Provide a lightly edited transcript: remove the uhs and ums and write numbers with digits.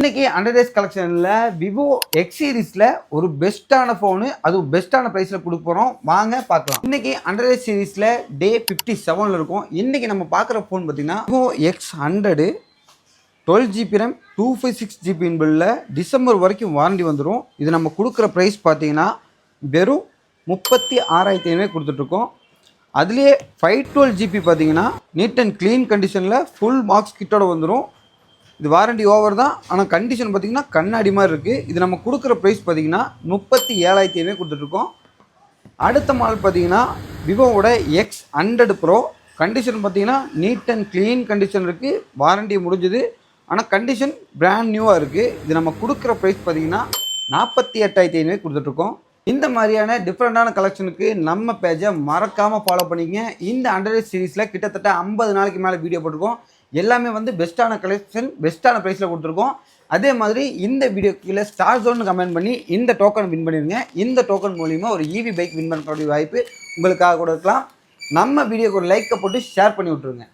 இன்னைக்கு 100 days கலெக்ஷனில் Vivo X சீரீஸில் ஒரு பெஸ்ட்டான ஃபோனு, அதுவும் பெஸ்ட்டான ப்ரைஸில் கொடுக்க போகிறோம். வாங்க பார்க்கலாம். இன்னைக்கு 100 days சீரீஸில் டே 57 இருக்கும். இன்னைக்கு நம்ம பார்க்குற ஃபோன் பார்த்தீங்கன்னா Vivo X100 12GB RAM 256GB இன்பில்ல டிசம்பர் வரைக்கும் வாரண்டி வந்துடும். இது நம்ம கொடுக்குற ப்ரைஸ் பார்த்தீங்கன்னா வெறும் 36,500 கொடுத்துட்ருக்கோம். அதுலேயே 512GB பார்த்தீங்கன்னா நீட் அண்ட் க்ளீன் கண்டிஷனில் ஃபுல் மார்க்ஸ் கிட்டோட வந்துடும். இது வாரண்டி ஓவர் தான், ஆனால் கண்டிஷன் பார்த்திங்கன்னா கண்ணாடி மாதிரி இருக்குது. இது நம்ம கொடுக்குற ப்ரைஸ் பார்த்திங்கன்னா 37,500 கொடுத்துட்ருக்கோம். அடுத்த மாடல் பார்த்திங்கன்னா விவோவோட X100 Pro. கண்டிஷன் பார்த்திங்கன்னா நீட் அண்ட் க்ளீன் கண்டிஷன் இருக்குது. வாரண்டி முடிஞ்சுது, ஆனால் கண்டிஷன் பிராண்ட் நியூவாக இருக்குது. இது நம்ம கொடுக்குற ப்ரைஸ் பார்த்திங்கன்னா 48,500 கொடுத்துட்ருக்கோம். இந்த மாதிரியான டிஃப்ரெண்ட்டான கலெக்ஷனுக்கு நம்ம பேஜை மறக்காமல் ஃபாலோ பண்ணிக்கங்க. இந்த 100 days சீரீஸில் கிட்டத்தட்ட 50 நாளைக்கு மேலே வீடியோ போட்டிருக்கோம். எல்லாமே வந்து பெஸ்ட்டான கலெக்ஷன், பெஸ்ட்டான ப்ரைஸில் கொடுத்துருக்கோம். அதே மாதிரி இந்த வீடியோ கீழே ஸ்டார் ஜோன் கமெண்ட் பண்ணி இந்த டோக்கன் வின் பண்ணிடுங்க. இந்த டோக்கன் மூலிமா ஒரு EV பைக் வின் பண்ணக்கூடிய வாய்ப்பு உங்களுக்காக கூட இருக்கலாம். நம்ம வீடியோக்கு ஒரு லைக்கை போட்டு ஷேர் பண்ணி விட்ருங்க.